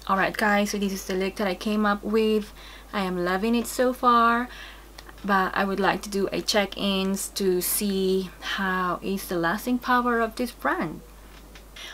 Alright guys, so this is the look that I came up with. I am loving it so far, but I would like to do a check-ins to see how is the lasting power of this brand.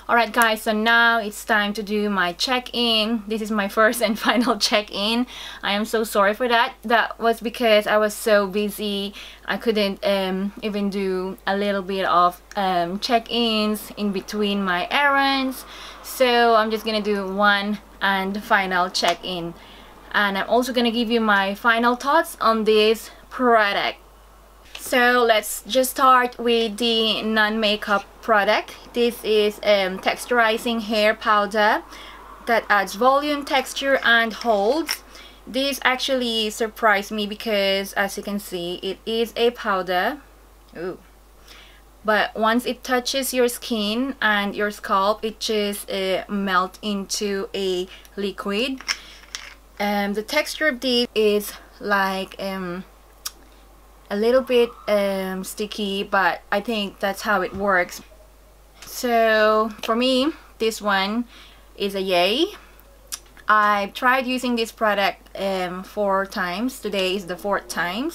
Alright guys, so now it's time to do my check-in. This is my first and final check-in. I am so sorry for that. That was because I was so busy. I couldn't even do a little bit of check-ins in between my errands. So I'm just gonna do one and final check-in. And I'm also gonna give you my final thoughts on this product. So let's just start with the non-makeup product. This is Texturising hair powder that adds volume, texture, and holds. This actually surprised me because, as you can see, it is a powder. Ooh. But once it touches your skin and your scalp, it just melts into a liquid. The texture of this is like a little bit sticky, but I think that's how it works. So for me, this one is a yay. I've tried using this product 4 times. Today is the 4th time,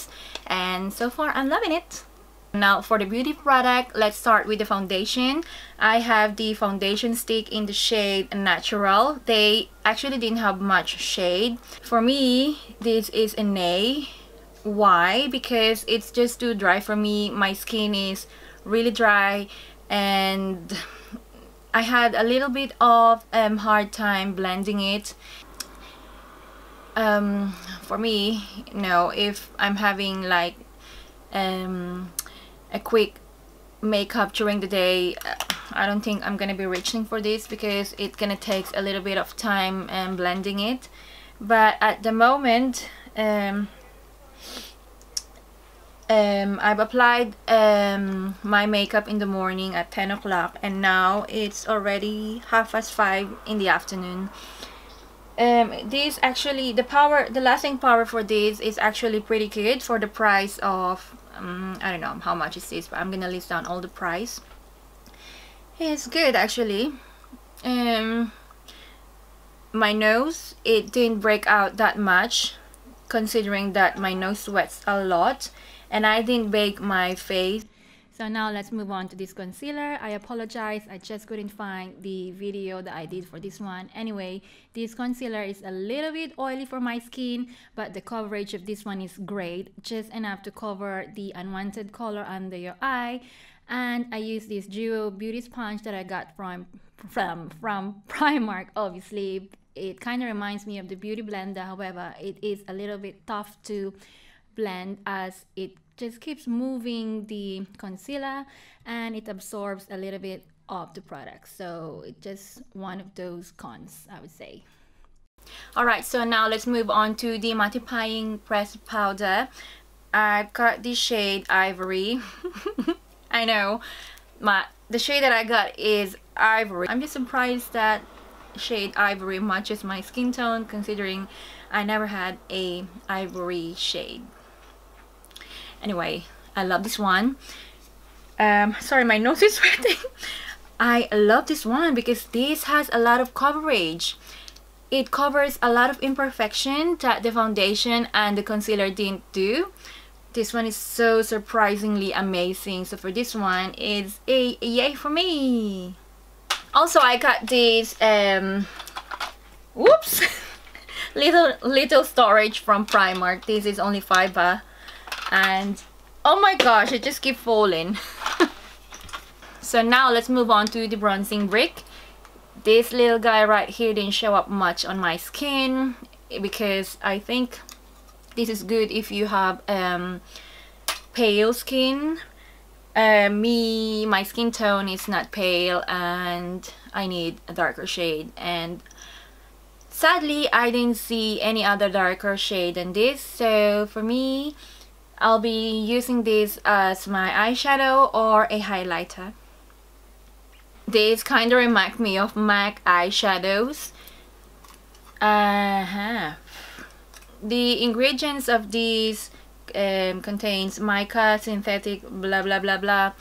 and so far I'm loving it. Now for the beauty product, let's start with the foundation. I have the foundation stick in the shade Natural. They actually didn't have much shade. For me, this is an A. Why? Because it's just too dry for me. My skin is really dry and I had a little bit of hard time blending it. For me, no, if I'm having like a quick makeup during the day, I don't think I'm gonna be reaching for this because it's gonna take a little bit of time blending it. But at the moment, I've applied my makeup in the morning at 10 o'clock, and now it's already 5:30 in the afternoon. This actually, the lasting power for this is actually pretty good for the price of I don't know how much is this, but I'm gonna list down all the price. It's good actually. My nose, it didn't break out that much, considering that my nose sweats a lot, and I didn't bake my face. So now let's move on to this concealer. I apologize, I just couldn't find the video that I did for this one. Anyway, this concealer is a little bit oily for my skin, but the coverage of this one is great, just enough to cover the unwanted color under your eye. And I use this Duo beauty sponge that I got from Primark. Obviously, it kind of reminds me of the Beauty Blender. However, it is a little bit tough to blend as it just keeps moving the concealer and it absorbs a little bit of the product. So it's just one of those cons, I would say. Alright, so now let's move on to the Mattifying pressed powder. I've got the shade Ivory. I know, the shade that I got is Ivory. I'm just surprised that shade Ivory matches my skin tone, considering I never had a ivory shade. Anyway, I love this one. Sorry, my nose is sweating. I love this one because this has a lot of coverage. It covers a lot of imperfection that the foundation and the concealer didn't do. This one is so surprisingly amazing. So for this one, it's a yay for me. Also, I got this whoops, little storage from Primark. This is only $5, and oh my gosh, it just keeps falling. So now let's move on to the bronzing brick. This little guy right here didn't show up much on my skin because I think this is good if you have pale skin. My skin tone is not pale and I need a darker shade, and sadly I didn't see any other darker shade than this. So for me, I'll be using this as my eyeshadow or a highlighter. This kind of reminds me of MAC eyeshadows. The ingredients of these contains mica, synthetic, blah blah blah blah.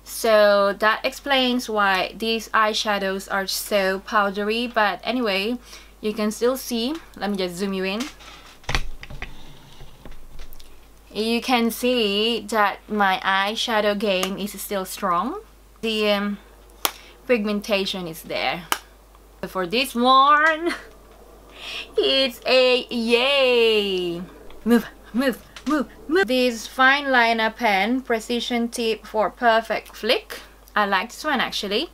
So that explains why these eyeshadows are so powdery. But anyway, You can still see, let me just zoom you in. You can see that my eyeshadow game is still strong. The pigmentation is there. For this one, it's a yay! Move, move, move, move. This fine liner pen, precision tip for perfect flick. I like this one actually.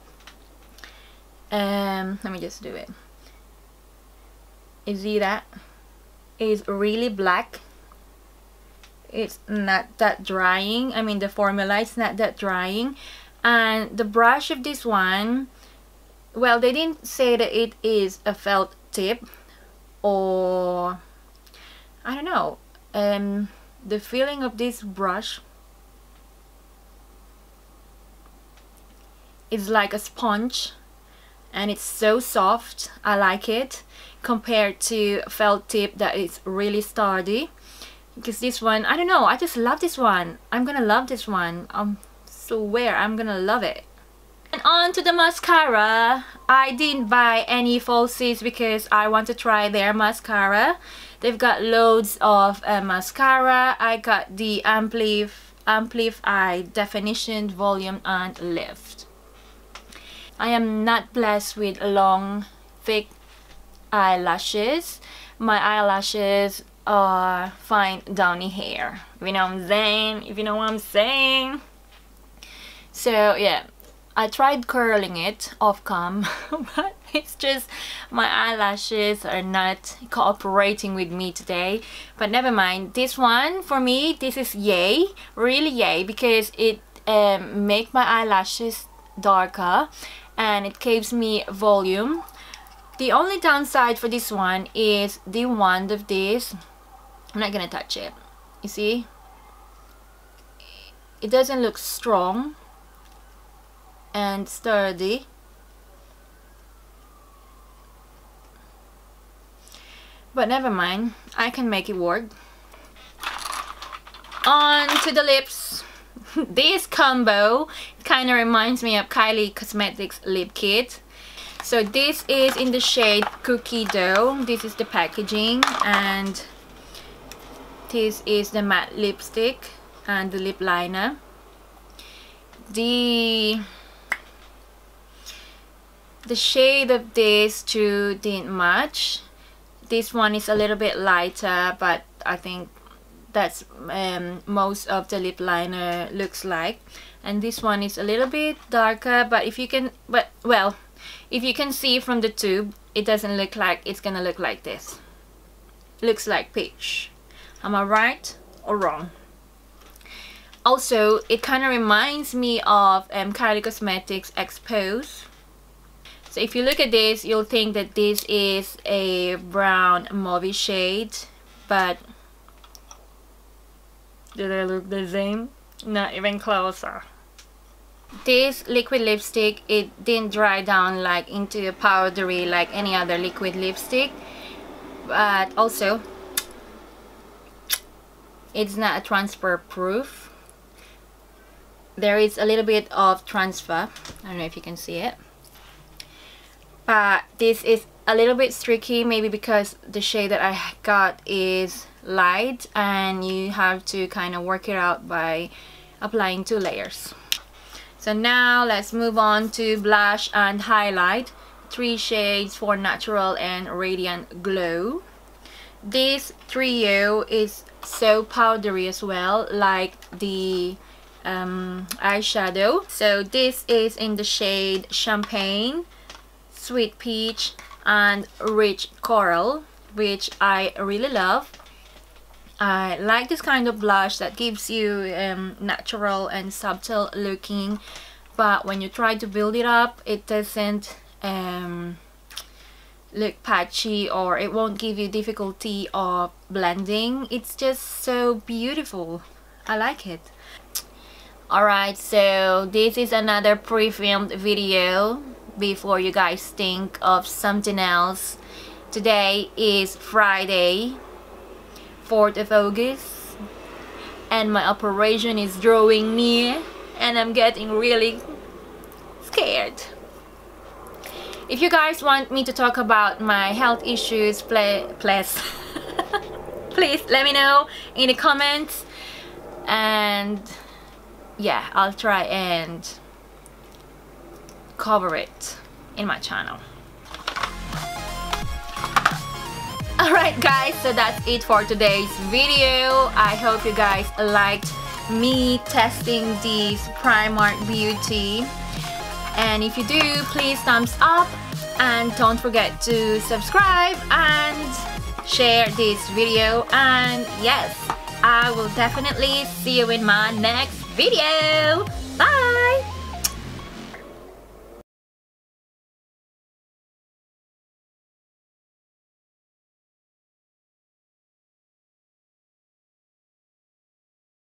Let me just do it. You see that? It's really black. It's not that drying. I mean, the formula is not that drying. And the brush of this one, well, they didn't say that it is a felt tip, or I don't know. The feeling of this brush is like a sponge, and it's so soft. I like it compared to a felt tip that is really sturdy. Because this one, I don't know, I just love this one. I'm gonna love this one. Swear I'm gonna love it. And on to the mascara. I didn't buy any falsies because I want to try their mascara. They've got loads of mascara. I got the Amplifed I Definition, Volume and Lift. I am not blessed with long, thick eyelashes. My eyelashes are fine downy hair. If you know what I'm saying? If you know what I'm saying. So yeah, I tried curling it off cam, but it's just my eyelashes are not cooperating with me today. But never mind. This one for me, this is yay, really yay, because it make my eyelashes darker and it gives me volume. The only downside for this one is the wand of this. I'm not gonna touch it. You see, it doesn't look strong and sturdy. But never mind, I can make it work. On to the lips. This combo kind of reminds me of Kylie Cosmetics lip kit. So this is in the shade Cookie Dough. This is the packaging, and this is the matte lipstick and the lip liner. The shade of these two didn't match. This one is a little bit lighter, but I think that's most of the lip liner looks like. And this one is a little bit darker, but if you can, if you can see from the tube, it doesn't look like it's gonna look like this. Looks like peach. Am I right or wrong? Also, it kind of reminds me of Kylie Cosmetics Expose. So if you look at this, you'll think that this is a brown mauve shade, but do they look the same? Not even closer. This liquid lipstick, it didn't dry down like into a powdery like any other liquid lipstick, but also it's not a transfer proof. There is a little bit of transfer. I don't know if you can see it, but this is a little bit streaky, maybe because the shade that I got is light and you have to kind of work it out by applying 2 layers. So now let's move on to blush and highlight. 3 shades for natural and radiant glow. This trio is so powdery as well, like the eyeshadow. So this is in the shade Champagne, Sweet Peach and Rich Coral, which I really love. I like this kind of blush that gives you natural and subtle looking, but when you try to build it up, it doesn't look patchy, or it won't give you difficulty of blending. It's just so beautiful. I like it. Alright, so this is another pre-filmed video before you guys think of something else. Today is Friday, 4th of August, and my operation is drawing near and I'm getting really scared. If you guys want me to talk about my health issues, please please let me know in the comments, and yeah, I'll try and cover it in my channel. Alright guys, so that's it for today's video. I hope you guys liked me testing this Primark Beauty, and if you do, please thumbs up, and don't forget to subscribe and share this video. And yes, I will definitely see you in my next video. Bye!